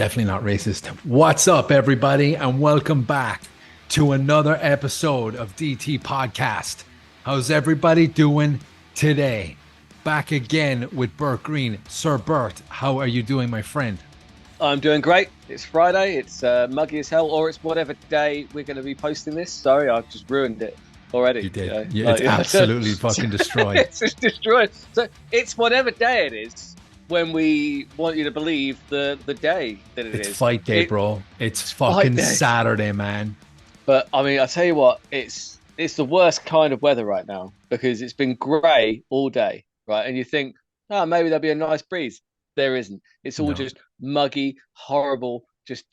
Definitely not racist. What's up, everybody, and welcome back to another episode of DT Podcast. How's everybody doing today? Back again with Bert Green. Sir Bert, how are you doing, my friend? I'm doing great. It's Friday. It's muggy as hell, or it's whatever day we're going to be posting this. Sorry, I've just ruined it already. You did. You know? Yeah, it's absolutely fucking destroyed. It's just destroyed. So it's whatever day it is when we want you to believe the day that it is. It's fight day, bro. It's fucking Saturday, man. But I mean, I tell you what, it's the worst kind of weather right now because it's been grey all day, right? And you think, oh, maybe there'll be a nice breeze. There isn't. It's all just muggy, horrible. It's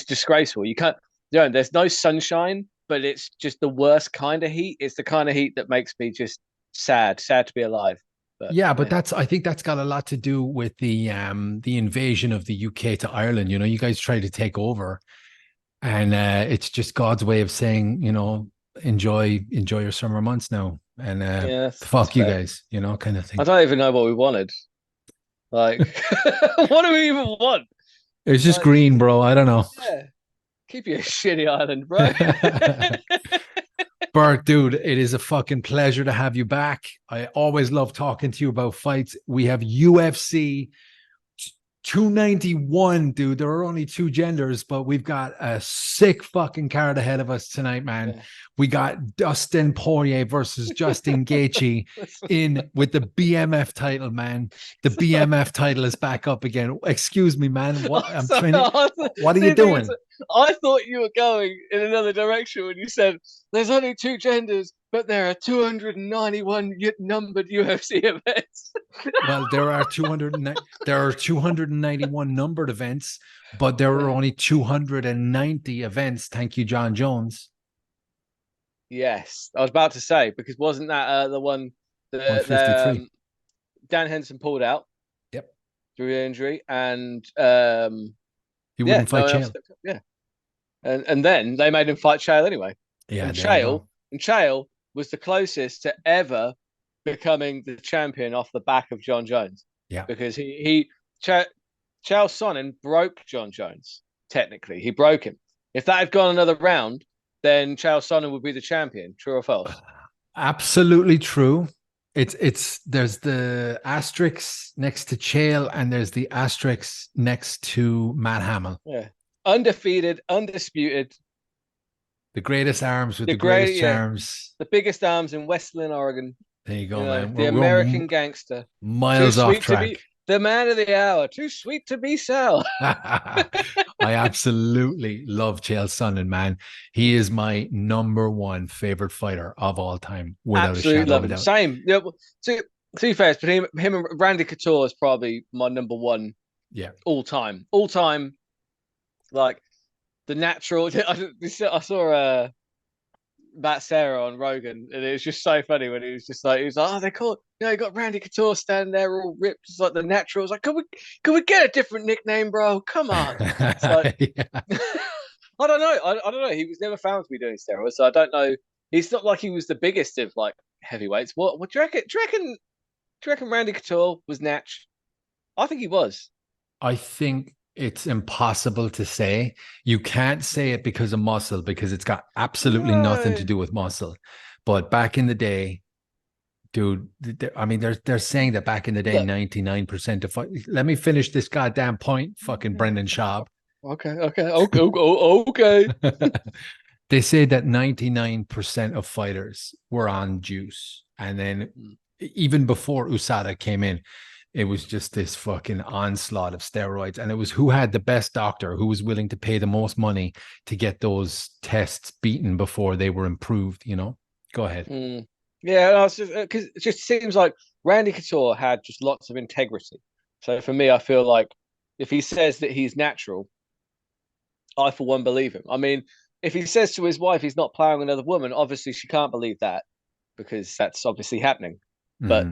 disgraceful. You can't. There's no sunshine, but it's just the worst kind of heat. It's the kind of heat that makes me just sad to be alive. But I think that's got a lot to do with the invasion of the UK to Ireland. You know, you guys try to take over, and it's just God's way of saying, you know, enjoy your summer months now, and fuck you guys, you know, kind of thing. I don't even know what we wanted. Like, what do we even want? It's just green, bro. I don't know. Yeah. Keep your shitty island, bro. Bert, dude, it is a fucking pleasure to have you back. I always love talking to you about fights. We have UFC 291, dude. There are only two genders, but we've got a sick fucking card ahead of us tonight, man. Yeah. We got Dustin Poirier versus Justin Gaethje in with the BMF title, man. The BMF title is back up again. Excuse me, man. What are you doing? I thought you were going in another direction when you said there's only two genders, but there are 291 numbered UFC events. Well, there are 291 numbered events, but there are only 290 events. Thank you, John Jones. Yes, I was about to say, because wasn't that the one that Dan Henderson pulled out? Yep. Through injury, and he wouldn't fight Chael. Yeah. And then they made him fight Chael anyway. Yeah. And Chael was the closest to ever becoming the champion off the back of John Jones. Yeah. Because Chael Sonnen broke John Jones, technically. He broke him. If that had gone another round, then Chael Sonnen would be the champion. True or false? Absolutely true. It's there's the asterisk next to Chael and there's the asterisk next to Matt Hamill. Yeah. Undefeated, undisputed. The greatest arms with the greatest charms. The biggest arms in Westland, Oregon. There you go, man. The American gangster. Miles off track. The man of the hour. Too sweet to be sour. I absolutely love Chael Sonnen, man. He is my number one favorite fighter of all time. Without absolutely a shadow love of a doubt. Same. Yeah, to be fair, but him and Randy Couture is probably my number one. Yeah. All time. Like the natural. I saw Matt Serra on Rogan, and it was just so funny when he was like, oh, they call it, you got Randy Couture standing there all ripped. It's like the natural. It's like, can we get a different nickname, bro? Come on. It's like, I don't know. I don't know. He was never found to be doing steroids, so I don't know. He's not like he was the biggest of like heavyweights. What do you reckon? Do you reckon Randy Couture was natch? I think he was. I think it's impossible to say. You can't say it because of muscle, because it's got absolutely nothing to do with muscle. But back in the day, dude, I mean, they're saying that back in the day, 99% of fight. Let me finish this goddamn point, fucking Brendan Schaub. Okay. They say that 99% of fighters were on juice. And then even before USADA came in, it was just this fucking onslaught of steroids. And it was who had the best doctor, who was willing to pay the most money to get those tests beaten before they were improved, you know? Go ahead. Yeah, because it just seems like Randy Couture had just lots of integrity. So for me, I feel like if he says that he's natural, I, for one, believe him. I mean, if he says to his wife he's not plowing another woman, obviously she can't believe that because that's obviously happening. But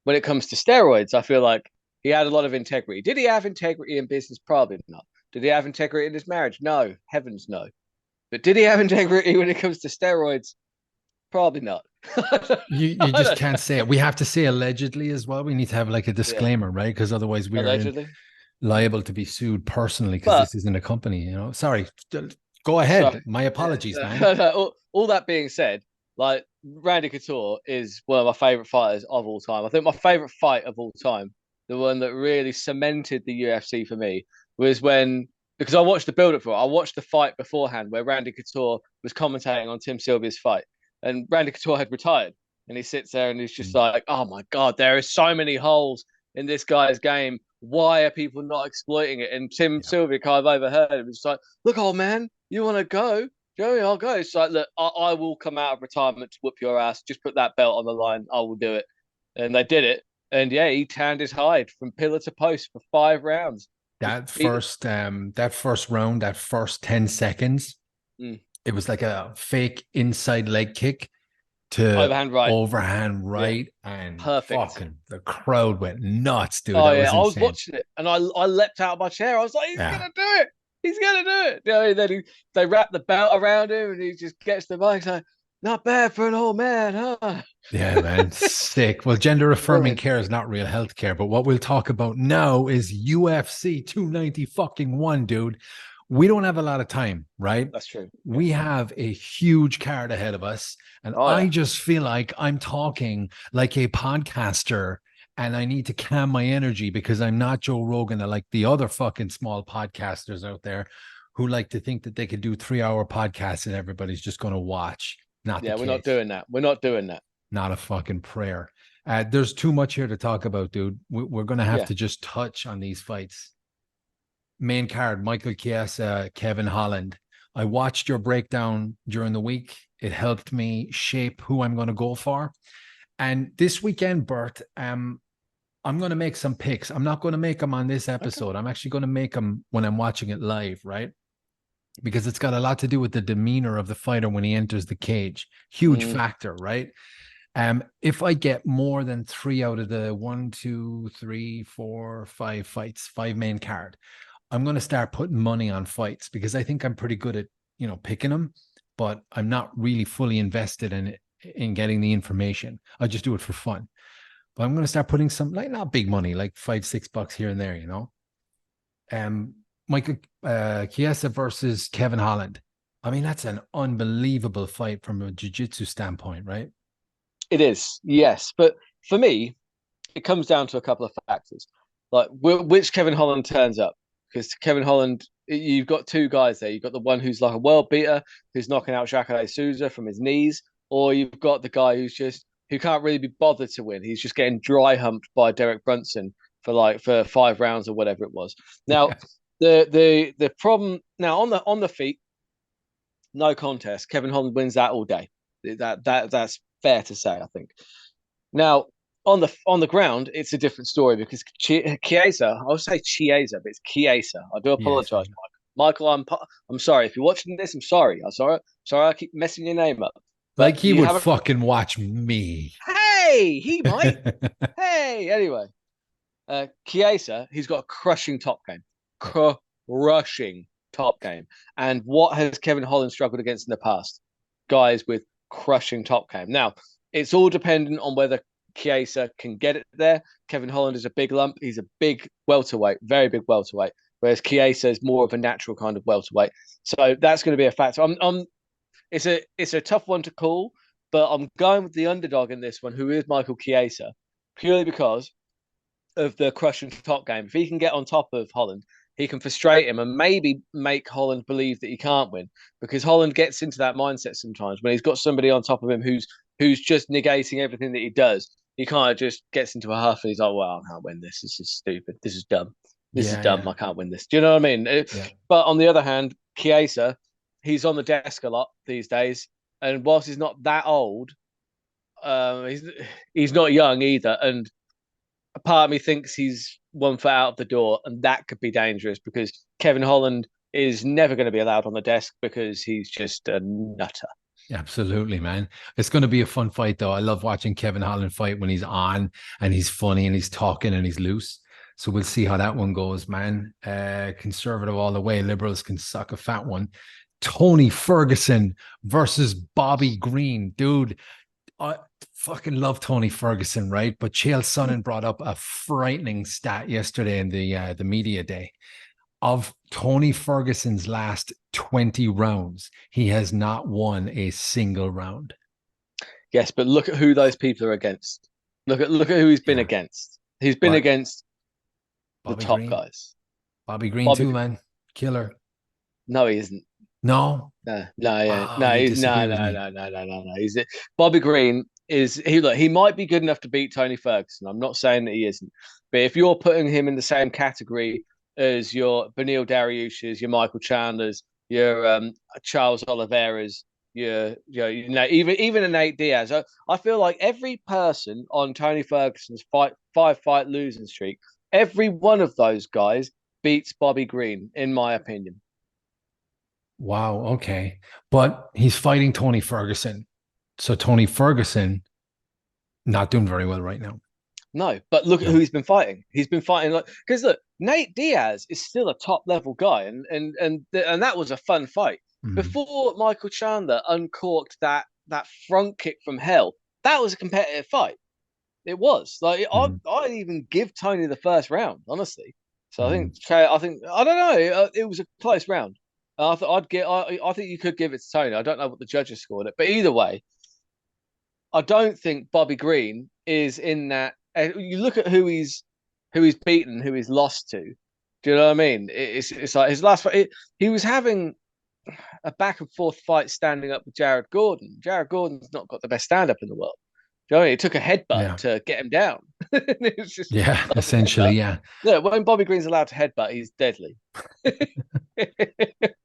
when it comes to steroids, I feel like he had a lot of integrity. Did he have integrity in business? Probably not. Did he have integrity in his marriage? No, heavens no. But did he have integrity when it comes to steroids? Probably not. You just can't say it. We have to say allegedly as well. We need to have like a disclaimer, right? Because otherwise we're allegedly. liable to be sued personally because But this isn't a company, you know. Sorry, go so ahead. My apologies, man. all that being said, like Randy Couture is one of my favorite fighters of all time. I think my favorite fight of all time, the one that really cemented the UFC for me, was when because I watched the build up for it. I watched the fight beforehand where Randy Couture was commentating on Tim Sylvia's fight, and Randy Couture had retired, and he sits there and he's just like, "Oh my god, there are so many holes in this guy's game. Why are people not exploiting it?" And Tim Yeah. Sylvia kind of overheard it. Was like, "Look, old man, you want to go? Joey, I'll go." It's like, look, I will come out of retirement to whoop your ass. Just put that belt on the line. I will do it. And they did it. And yeah, he tanned his hide from pillar to post for 5 rounds. Just beat him. That first round, that first 10 seconds, Mm. it was like a fake inside leg kick to Overhand right. overhand Yeah. right, and Perfect. fucking the crowd went nuts, dude. Oh That yeah, was I was insane. watching it and I leapt out of my chair. I was like, he's Yeah. gonna do it. He's gonna do it. You know, and then they wrap the belt around him and he just gets the mic like, not bad for an old man, huh? Yeah, man. Sick. Well, gender affirming Brilliant. care is not real health care, but what we'll talk about now is UFC 290 fucking one, dude. We don't have a lot of time, right? That's true. Yeah. We have a huge card ahead of us, and Oh I yeah. just feel like I'm talking like a podcaster, and I need to calm my energy because I'm not Joe Rogan or like the other fucking small podcasters out there who like to think that they could do 3 hour podcasts and everybody's just going to watch. Not the Yeah, we're not case. doing that. We're not doing that. Not a fucking prayer. There's too much here to talk about, dude. We're going to have Yeah. to just touch on these fights. Main card, Michael Chiesa, Kevin Holland. I watched your breakdown during the week. It helped me shape who I'm going to go for. And this weekend, Bert, I'm going to make some picks. I'm not going to make them on this episode. Okay. I'm actually going to make them when I'm watching it live, right? Because it's got a lot to do with the demeanor of the fighter when he enters the cage. Huge Mm. factor, right? If I get more than 3 out of the 1, 2, 3, 4, 5 fights, 5 main card, I'm going to start putting money on fights because I think I'm pretty good at, picking them, but I'm not really fully invested in getting the information. I just do it for fun. But I'm going to start putting some, like, not big money, like $5, $6 here and there, Michael Chiesa versus Kevin Holland. I mean, that's an unbelievable fight from a jiu-jitsu standpoint, right? It is, yes. But for me, it comes down to a couple of factors. Like which Kevin Holland turns up. Because Kevin Holland, you've got two guys there. You've got the one who's like a world beater, who's knocking out Jacare Souza from his knees, or you've got the guy who can't really be bothered to win. He's just getting dry humped by Derek Brunson for 5 rounds or whatever it was. Now, Yeah. the problem now on the feet, no contest. Kevin Holland wins that all day. That's fair to say, I think. Now on the ground, it's a different story because Chiesa, I would say Chiesa, but it's Chiesa. I do Yes. apologize, Michael. I'm sorry if you're watching this. I'm sorry. I'm sorry. Sorry, I keep messing your name up. Like But he you would have a fucking watch me. hey, he might. Hey, anyway, Chiesa, he's got a crushing top game, crushing top game. And what has Kevin Holland struggled against in the past? Guys with crushing top game. Now, it's all dependent on whether Chiesa can get it there. Kevin Holland is a big lump. He's a big welterweight, very big welterweight, whereas Chiesa is more of a natural kind of welterweight. So that's going to be a factor. It's a tough one to call, but I'm going with the underdog in this one, who is Michael Chiesa, purely because of the crushing top game. If he can get on top of Holland, he can frustrate him and maybe make Holland believe that he can't win, because Holland gets into that mindset sometimes when he's got somebody on top of him who's just negating everything that he does. He kind of just gets into a huff and he's like, "Well, I can't win this. This is stupid. This is dumb. This is Yeah, dumb. yeah, I can't win this." Do you know what I mean? yeah. But on the other hand, Chiesa, he's on the desk a lot these days, and whilst he's not that old, he's not young either, and a part of me thinks he's 1 foot out of the door, and that could be dangerous because Kevin Holland is never going to be allowed on the desk because he's just a nutter. Absolutely, man. It's going to be a fun fight, though. I love watching Kevin Holland fight when he's on and he's funny and he's talking and he's loose. So we'll see how that one goes, man. Conservative all the way. Liberals can suck a fat one. Tony Ferguson versus Bobby Green. Dude, I fucking love Tony Ferguson, right? But Chael Sonnen brought up a frightening stat yesterday in the media day. Of Tony Ferguson's last 20 rounds, he has not won a single round. Yes, but look at who those people are against. Look at who he's been Yeah. against. He's been But against the Bobby top Green, guys. Bobby Green Bobby, too, man. Killer. no, he isn't. No. No, no, yeah, Wow, no, you he's disagree no, with no, me. no, no, no, no, no. He's Bobby Green is he look, he might be good enough to beat Tony Ferguson. I'm not saying that he isn't. But if you're putting him in the same category as your Benil Dariush's, your Michael Chandler's, your Charles Oliveira's, even a Nate Diaz, I feel like every person on Tony Ferguson's five fight losing streak, every one of those guys beats Bobby Green, in my opinion. Wow, okay. But he's fighting Tony Ferguson. So Tony Ferguson not doing very well right now. No, but look at who No. he's been fighting. He's been fighting like because look, Nate Diaz is still a top level guy, and that was a fun fight. Mhm. Before Michael Chandler uncorked that front kick from hell, that was a competitive fight. It was like Mhm. I'd even give Tony the first round, honestly. So Mhm. I think I don't know. It was a close round. I thought I'd get. I think you could give it to Tony. I don't know what the judges scored it, but either way, I don't think Bobby Green is in that. You look at who he's beaten, who he's lost to. Do you know what I mean? It's like his last fight. He was having a back and forth fight standing up with Jared Gordon. Jared Gordon's not got the best stand up in the world. Do you know what I mean? It took a headbutt Yeah. to get him down. It was just Yeah, lovely essentially, headbutt. yeah. Look, when Bobby Green's allowed to headbutt, he's deadly.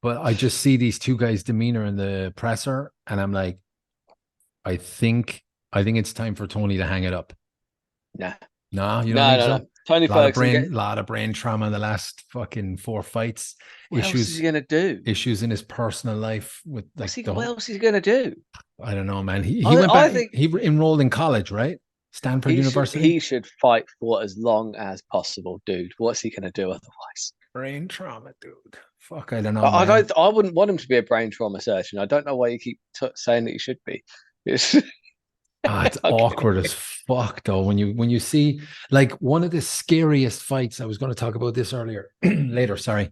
But I just see these two guys' demeanor in the presser, and I'm like, I think I think it's time for Tony to hang it up. Nah, No, you don't no, think no, so? no. Tony A lot of Ferguson, brain, lot of brain trauma in the last fucking four fights. what else is he gonna do? Issues in his personal life with like the What whole, else is he gonna do? I don't know, man. He I, went I back. think He enrolled in college, right? Stanford University. he should fight for as long as possible, dude. What's he gonna do otherwise? Brain trauma, dude. Fuck, I don't know, I man. don't. I wouldn't want him to be a brain trauma surgeon. I don't know why you keep saying that he should be. It's Ah, it's okay. awkward as fuck though when you see like one of the scariest fights. I was going to talk about this earlier, later. Sorry.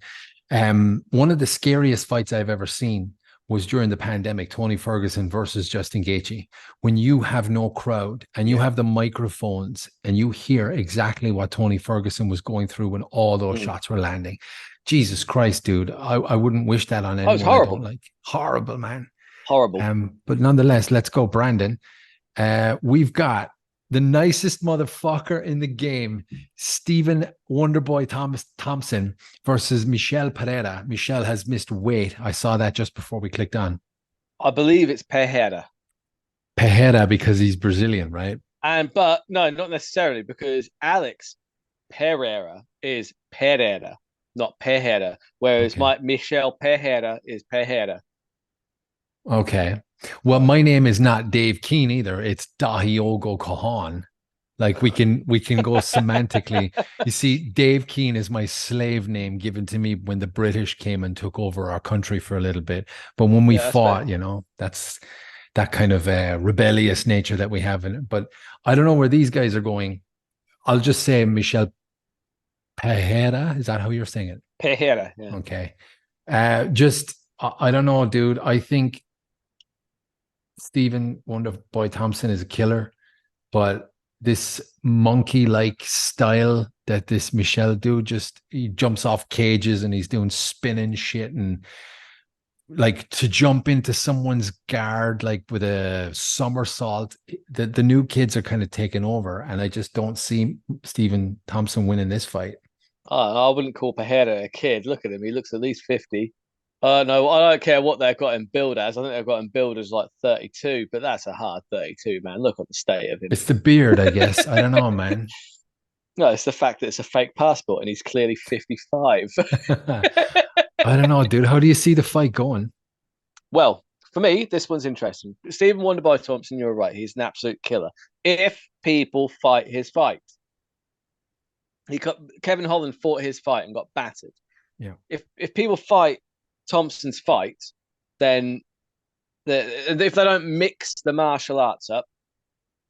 One of the scariest fights I've ever seen was during the pandemic, Tony Ferguson versus Justin Gaethje. When you have no crowd and you Yeah. have the microphones and you hear exactly what Tony Ferguson was going through when all those Mm. shots were landing. Jesus Christ, dude. I wouldn't wish that on Oh, it's anyone I don't horrible. like. Horrible, man. Horrible. But nonetheless, let's go, Brandon. We've got the nicest motherfucker in the game, Stephen Wonderboy Thompson versus Michel Pereira. Michel has missed weight. I saw that just before we clicked on. I believe it's Pereira. Pereira because he's Brazilian, right? But no, not necessarily because Alex Pereira is Pereira, not Pereira, whereas Okay. my Michel Pereira is Pereira. Okay. Well, my name is not Dave Keane either. It's Dahiogo Kahan. Like we can go semantically. You see, Dave Keane is my slave name given to me when the British came and took over our country for a little bit. But when we Yeah, that's fair. fought, that's that kind of rebellious nature that we have in it. But I don't know where these guys are going. I'll just say Michel Pereira. Is that how you're saying it? Pereira, yeah. Okay. Just I don't know, dude. I think Stephen Wonderboy Thompson is a killer, but this monkey-like style that this Michelle dude just he jumps off cages and he's doing spinning shit and like to jump into someone's guard like with a somersault. The new kids are kind of taking over, and I just don't see Stephen Thompson winning this fight. Oh, I wouldn't call Pereira a kid. Look at him; he looks at least 50. No, I don't care what they've got him billed as. I think they've got him billed as like 32, but that's a hard 32, man. Look at the state of him. It's the beard, I guess. I don't know, man. No, it's the fact that it's a fake passport and he's clearly 55. I don't know, dude. How do you see the fight going? Well, for me, this one's interesting. Stephen Wonderboy Thompson, you're right. He's an absolute killer. If people fight his fight, Kevin Holland fought his fight and got battered. Yeah. If people fight Thompson's fight, then if they don't mix the martial arts up,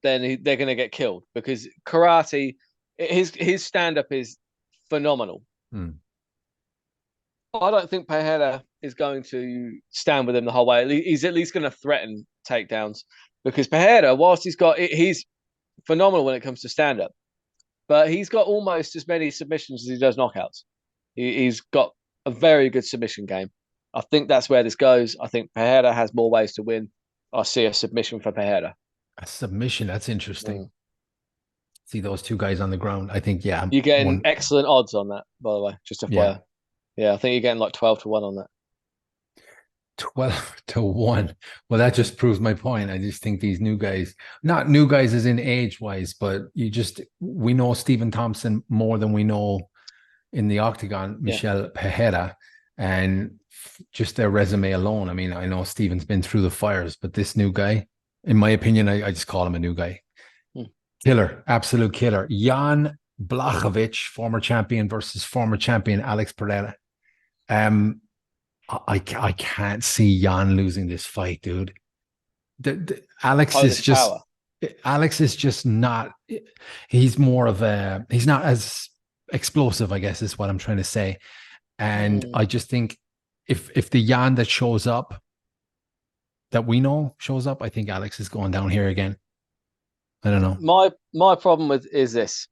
then they're going to get killed because karate, his stand up is phenomenal. Hmm. I don't think Pereira is going to stand with him the whole way. He's at least going to threaten takedowns because Pereira, whilst he's phenomenal when it comes to stand up, but he's got almost as many submissions as he does knockouts. He's got a very good submission game. I think that's where this goes. I think Pereira has more ways to win. I see a submission for Pereira. A submission. That's interesting. Mm. See those two guys on the ground. I think, yeah. You're getting excellent odds on that, by the way. Just FYI. Yeah, I think you're getting like 12-1 on that. 12-1. Well, that just proves my point. I just think these new guys, not new guys as in age wise, but we know Stephen Thompson more than we know in the octagon, Michel Pereira, and just their resume alone. I mean, I know Stephen's been through the fires, but this new guy, in my opinion, I just call him a new guy. Killer, absolute killer. Jan Blachowicz, former champion versus former champion Alex Pereira. I can't see Jan losing this fight, dude. Alex is just not. He's more of a. He's not as explosive, I guess, is what I'm trying to say. And I just think if the Jan that shows up, that we know shows up, I think Alex is going down here again. I don't know. My problem is this.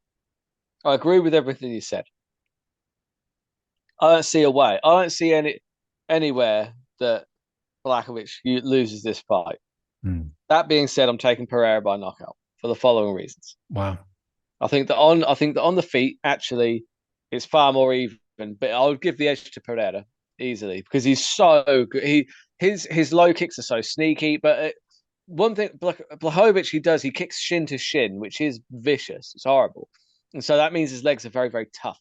I agree with everything you said. I don't see a way. I don't see anywhere that Blachowicz loses this fight. That being said, I'm taking Pereira by knockout for the following reasons. Wow. I think that on the feet, actually, it's far more even. But I would give the edge to Pereira easily because he's so good. His low kicks are so sneaky. But one thing Blachowicz he kicks shin to shin, which is vicious. It's horrible, and so that means his legs are very, very tough.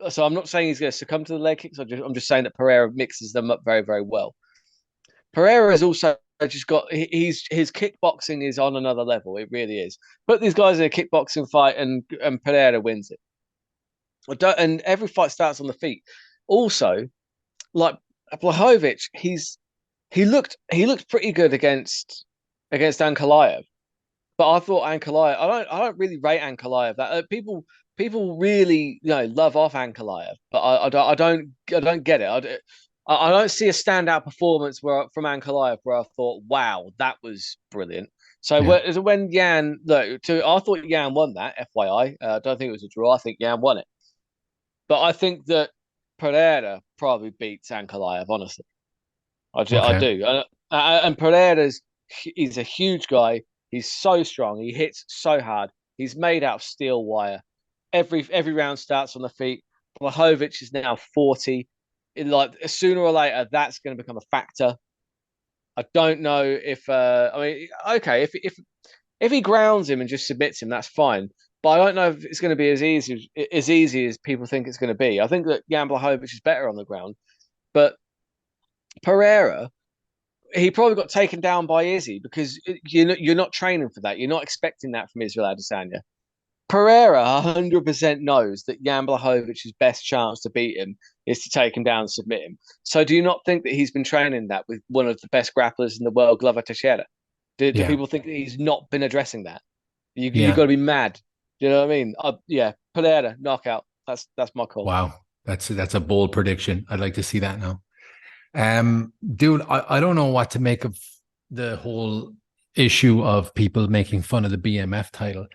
So I'm not saying he's going to succumb to the leg kicks. I'm just saying that Pereira mixes them up very, very well. Pereira has also just got his kickboxing is on another level. It really is. Put these guys in a kickboxing fight and Pereira wins it. And every fight starts on the feet. Also, like Blachowicz, he looked pretty good against Ankalaev. But I thought Ankalaev. I don't really rate Ankalaev. That people really love off Ankalaev, but I don't get it. I don't see a standout performance from Ankalaev where I thought, wow, that was brilliant. So when Jan, I thought Jan won that. FYI, I don't think it was a draw. I think Jan won it, but I think that Pereira probably beats Ankalaev. Honestly, I do. And he's a huge guy. He's so strong. He hits so hard. He's made out of steel wire. Every round starts on the feet. Blachowicz is now 40. Sooner or later, that's going to become a factor. I don't know if if he grounds him and just submits him, that's fine. But I don't know if it's going to be as easy as people think it's going to be. I think that Jan Blachowicz is better on the ground, but Pereira, he probably got taken down by Izzy because you're not training for that. You're not expecting that from Israel Adesanya. Pereira 100% knows that Jan Blachowicz's best chance to beat him is to take him down and submit him. So do you not think that he's been training that with one of the best grapplers in the world, Glover Teixeira? Do people think that he's not been addressing that? You've got to be mad. Do you know what I mean? Pereira, knockout. That's my call. Wow. That's a bold prediction. I'd like to see that now. Dude, I don't know what to make of the whole issue of people making fun of the BMF title.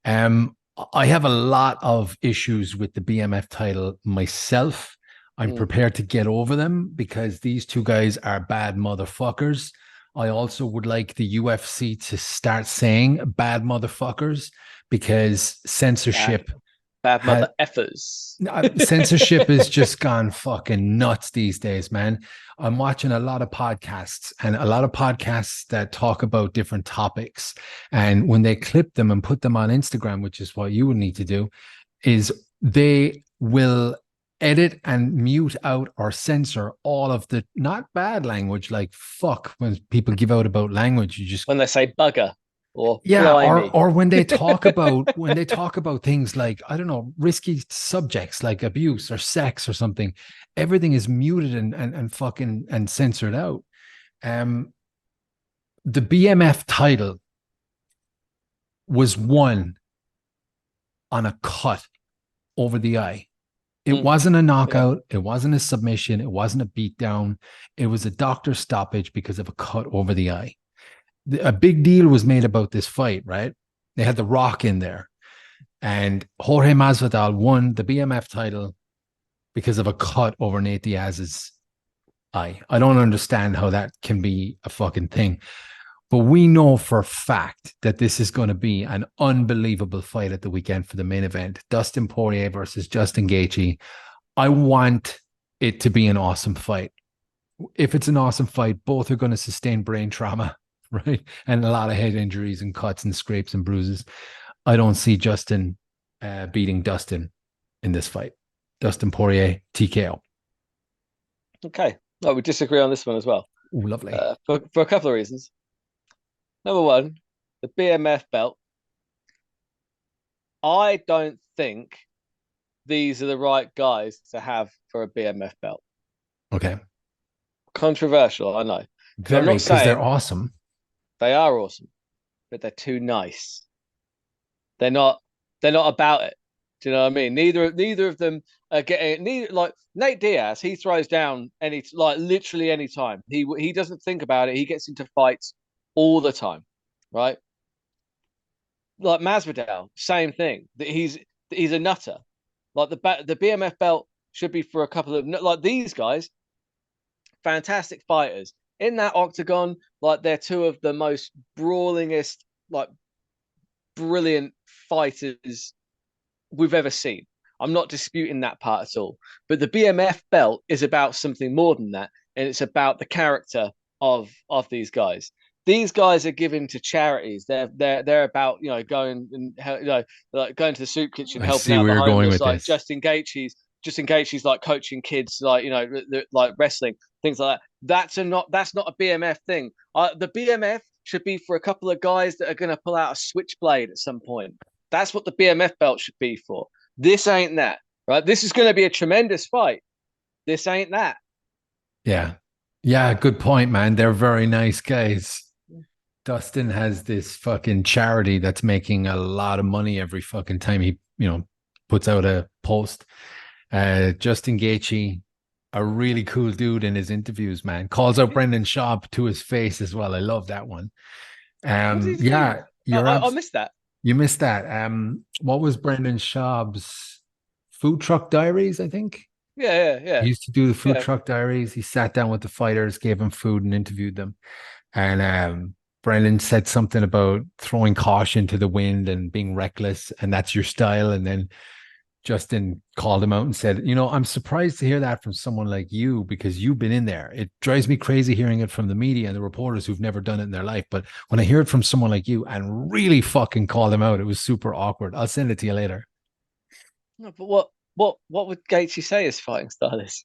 I have a lot of issues with the BMF title myself. I'm prepared to get over them because these two guys are bad motherfuckers. I also would like the UFC to start saying bad motherfuckers because censorship. Bad mother effers. Censorship is just gone fucking nuts these days, man. I'm watching a lot of podcasts that talk about different topics. And when they clip them and put them on Instagram, which is what you would need to do, is they will edit and mute out or censor all of the not bad language, like fuck, when people give out about language, when they say bugger. Or when they talk about things like, I don't know, risky subjects like abuse or sex or something, everything is muted and fucking and censored out. The BMF title was won on a cut over the eye. It wasn't a knockout. It wasn't a submission. It wasn't a beatdown. It was a doctor stoppage because of a cut over the eye. A big deal was made about this fight, right? They had The Rock in there. And Jorge Masvidal won the BMF title because of a cut over Nate Diaz's eye. I don't understand how that can be a fucking thing. But we know for a fact that this is going to be an unbelievable fight at the weekend for the main event. Dustin Poirier versus Justin Gaethje. I want it to be an awesome fight. If it's an awesome fight, both are going to sustain brain trauma, right? And a lot of head injuries and cuts and scrapes and bruises. I don't see Justin beating Dustin in this fight. Dustin Poirier, TKO. Okay. Oh, we disagree on this one as well. Ooh, lovely. For a couple of reasons. Number one, the BMF belt. I don't think these are the right guys to have for a BMF belt. Okay. Controversial, I know. Very, because they're awesome. They are awesome, but they're too nice. They're not about it. Do you know what I mean? Neither of them are getting like Nate Diaz, he throws down literally any time. He doesn't think about it. He gets into fights all the time, right? Like Masvidal, same thing. He's a nutter. Like the BMF belt should be for a couple of like these guys, fantastic fighters in that octagon. Like they're two of the most brawlingest, like brilliant fighters we've ever seen. I'm not disputing that part at all. But the BMF belt is about something more than that, and it's about the character of these guys. These guys are given to charities. They're about going and like going to the soup kitchen, helping out the homeless. Like Justin Gaethje's like coaching kids, like like wrestling, things like that. That's not a BMF thing. The BMF should be for a couple of guys that are going to pull out a switchblade at some point. That's what the BMF belt should be for. This ain't that, right? This is going to be a tremendous fight. This ain't that. Yeah. Yeah, good point, man. They're very nice guys. Dustin has this fucking charity that's making a lot of money every fucking time he, puts out a post. Justin Gaethje, a really cool dude in his interviews, man. Calls out Brendan Schaub to his face as well. I love that one. Yeah, I missed that. You missed that. What was Brendan Schaub's Food Truck Diaries, I think? Yeah. He used to do the Food Truck Diaries. He sat down with the fighters, gave them food and interviewed them. And Brendan said something about throwing caution to the wind and being reckless, and that's your style. And then Justin called him out and said, I'm surprised to hear that from someone like you because you've been in there. It drives me crazy hearing it from the media and the reporters who've never done it in their life. But when I hear it from someone like you and really fucking call them out, it was super awkward. I'll send it to you later. No, but what would Gaethje say his fighting style is?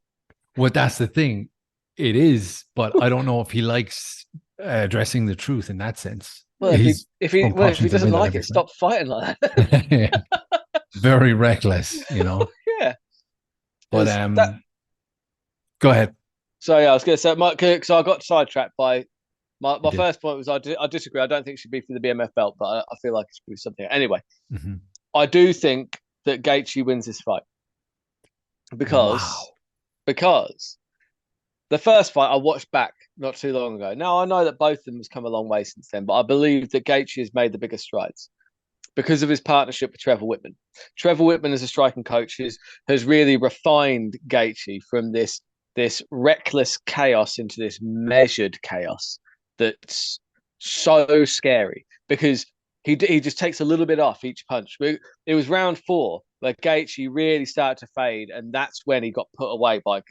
Well, that's the thing. It is, but I don't know if he likes addressing the truth in that sense. Well, if he doesn't like it, stop fighting like that. Very reckless, Yeah. But go ahead. So yeah, I was going to say, so I got sidetracked by my first point was I disagree. I don't think it should be for the BMF belt, but I feel like it should be something. Anyway, I do think that Gaethje wins this fight because the first fight I watched back not too long ago. Now I know that both of them has come a long way since then, but I believe that Gaethje has made the biggest strides because of his partnership with Trevor Whitman. Trevor Whitman as a striking coach has really refined Gaethje from this reckless chaos into this measured chaos that's so scary because he just takes a little bit off each punch. It was round 4 where Gaethje really started to fade, and that's when he got put away by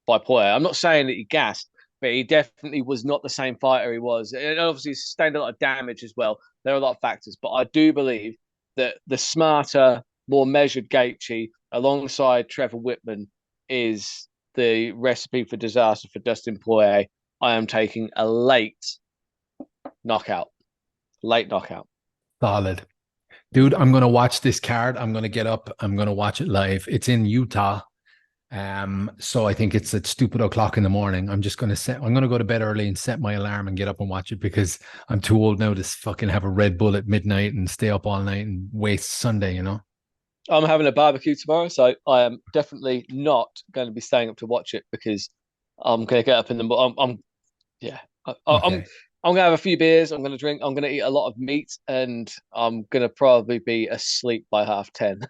Poirier. I'm not saying that he gassed, but he definitely was not the same fighter he was. And obviously sustained a lot of damage as well. There are a lot of factors, but I do believe that the smarter, more measured Gaethje alongside Trevor Whitman is the recipe for disaster for Dustin Poirier. I am taking a late knockout. Solid. Dude, I'm going to watch this card. I'm going to get up. I'm going to watch it live. It's in Utah. So I think it's at stupid o'clock in the morning. I'm gonna go to bed early and set my alarm and get up and watch it because I'm too old now to fucking have a Red Bull at midnight and stay up all night and waste Sunday, you know? I'm having a barbecue tomorrow, so I am definitely not going to be staying up to watch it because I'm going to get up in the. Yeah, I'm Okay. I'm gonna have a few beers. I'm gonna drink. I'm gonna eat a lot of meat, and I'm gonna probably be asleep by 10:30.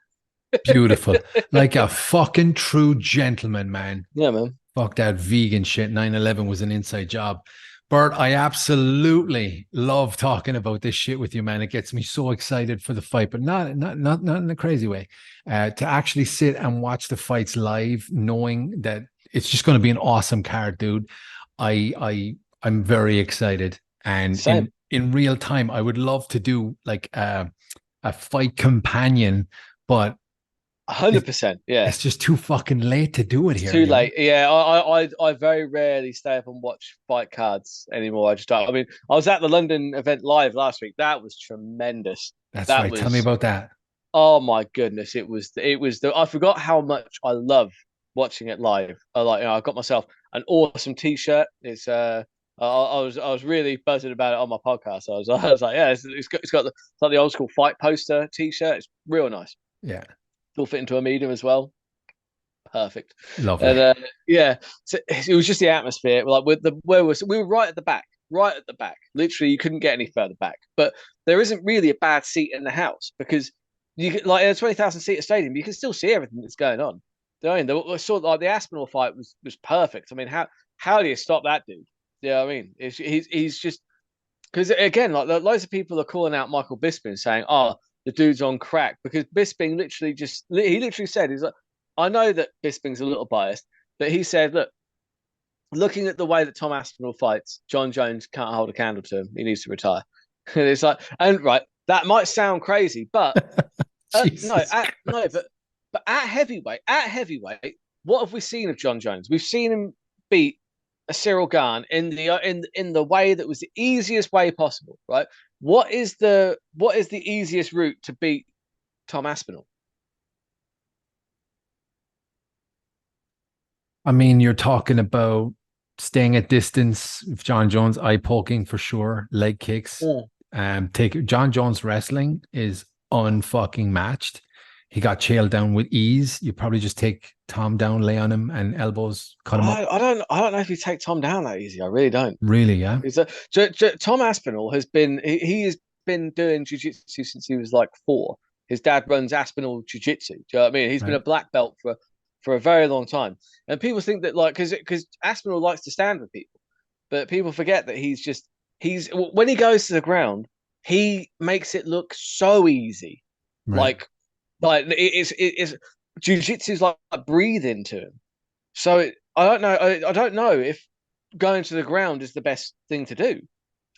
Beautiful. Like a fucking true gentleman, man. Yeah, man. Fuck that vegan shit. 9/11 was an inside job. Bert, I absolutely love talking about this shit with you, man. It gets me so excited for the fight, but not in a crazy way. To actually sit and watch the fights live, knowing that it's just going to be an awesome card, dude. I'm very excited. And Same. in real time, I would love to do like a fight companion, but it, 100%. Yeah. it's just too fucking late to do it It's here, too you know? late. Yeah, I very rarely stay up and watch fight cards anymore. I just don't. I mean, I was at the London event live last week. That was tremendous. That's That right. Tell me was, about that. oh my goodness. It was the, I forgot how much I love watching it live. I got myself an awesome t-shirt. I was really buzzing about it on my podcast. I was like, yeah, it's like the old school fight poster t-shirt. It's real nice. Yeah, It'll fit into a medium as well. Perfect. And lovely. yeah, so it was just the atmosphere. Like with the where was we were right at the back, right at the back. Literally, you couldn't get any further back. But there isn't really a bad seat in the house because you could, like in a 20,000 seat stadium, you can still see everything that's going on. Do you know what I mean? The sort of like the Aspinall fight was perfect. I mean, how do you stop that dude? Yeah, I mean, he's just because again, like loads of people are calling out Michael Bisping, saying, "Oh, the dude's on crack," because Bisping he literally said, "He's like, I know that Bisping's a little biased, but he said, look, looking at the way that Tom Aspinall fights, John Jones can't hold a candle to him. He needs to retire." And it's like, and right, that might sound crazy, but Jesus no, Christ. but at heavyweight, what have we seen of John Jones? We've seen him beat a Cyril Gahn in the way that was the easiest way possible, right? What is the easiest route to beat Tom Aspinall? I mean, you're talking about staying at distance. If John Jones, eye poking for sure, leg kicks. Mm. Take John Jones wrestling is unfucking matched. He got chailed down with ease. You probably just take Tom down, lay on him, and elbows, cut him up. I don't know if you take Tom down that easy. I really don't. Really, yeah. Is Tom Aspinall he has been doing jiu-jitsu since he was like 4. His dad runs Aspinall Jiu-Jitsu. Do you know what I mean? He's been Right. a black belt for a very long time. And people think that like because Aspinall likes to stand with people, but people forget that he's when he goes to the ground, he makes it look so easy. Right. Like it's jiu-jitsu is like breathing to him. So I don't know. I don't know if going to the ground is the best thing to do.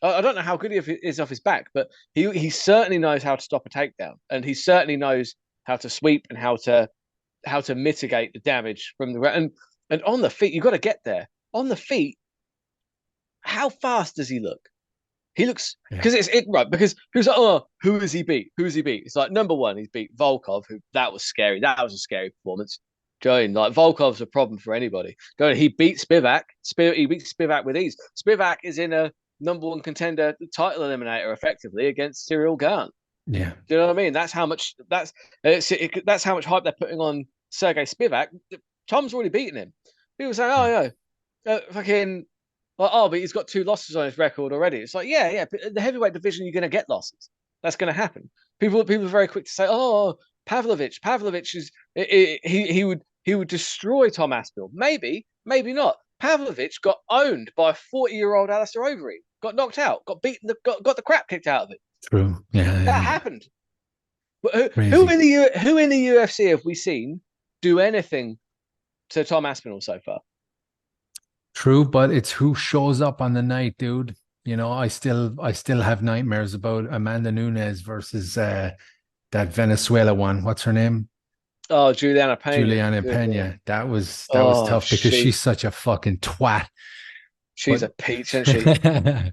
I don't know how good he is off his back, but he certainly knows how to stop a takedown, and he certainly knows how to sweep and how to mitigate the damage from the ground. And on the feet, you've got to get there. On the feet, how fast does he look? He looks Yeah. because right because he was like, oh, who has he beat? Who has he beat? It's like number one, he's beat Volkov, who that was scary. That was a scary performance. Join like Volkov's a problem for anybody. Going, he beat Spivak. He beat Spivak with ease. Spivak is in a number one contender title eliminator effectively against Cyril Gahn. Yeah. Do you know what I mean? That's how much hype they're putting on Sergey Spivak. Tom's already beaten him. People say, oh yeah, fucking like, oh, but he's got 2 losses on his record already. It's like, yeah, but in the heavyweight division, you're going to get losses. That's going to happen. People are very quick to say, oh, Pavlovich is he would destroy Tom Aspinall. Maybe, maybe not. Pavlovich got owned by a 40-year-old Alistair Overeem. Got knocked out. Got beaten. Got the crap kicked out of it. True. Yeah. That Yeah. happened. But Crazy. who in the UFC have we seen do anything to Tom Aspinall so far? True, but it's who shows up on the night, dude. You know, I still have nightmares about Amanda Nunes versus that Venezuela one. What's her name? Oh, Juliana Pena. Juliana Good Lord. Pena. That was Oh, tough because she's such a fucking twat. she's But a peach, isn't she?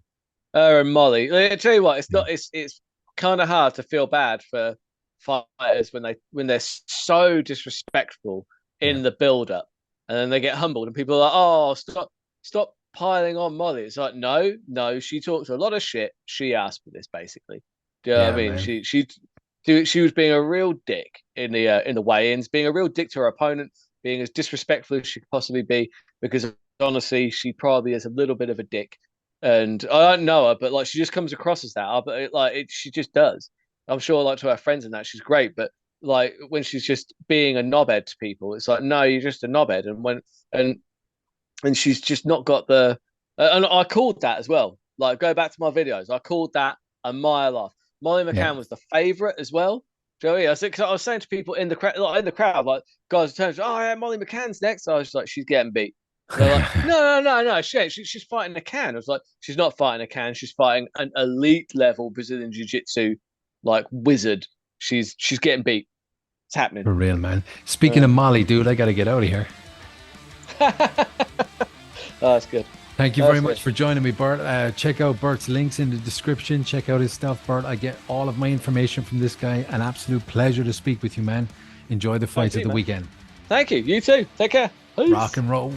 Her and Molly. I tell you what, it's not. It's kind of hard to feel bad for fighters when they're so disrespectful yeah, in the build up. and then they get humbled, and people are like, "Oh, stop piling on Molly." It's like, no, she talks a lot of shit. She asked for this, basically. Do you know what I Yeah, mean? man. She was being a real dick in the weigh-ins, being a real dick to her opponent, being as disrespectful as she could possibly be. Because honestly, she probably is a little bit of a dick, and I don't know her, but like she just comes across as that. But she just does. I'm sure, like to her friends and that, she's great, but like when she's just being a knobhead to people, it's like, no, you're just a knobhead. And and she's just not got the. And I called that as well. Like, go back to my videos. I called that a mile off. Molly Yeah. McCann was the favorite as well. Joey, cause I was saying to people in the crowd, like guys, turns, oh yeah, Molly McCann's next. I was like, she's getting beat. They're like, no, she's fighting a can. I was like, she's not fighting a can. She's fighting an elite level Brazilian Jiu-Jitsu like wizard. She's getting beat. It's happening. For real, man. Speaking of Molly, dude, I got to get out of here. Oh, that's good. Thank you That's very much good. for joining me, Bert. Check out Bert's links in the description. Check out his stuff, Bert. I get all of my information from this guy. An absolute pleasure to speak with you, man. Enjoy the fights you, of the man. weekend. Thank you. You too. Take care. Peace. Rock and roll.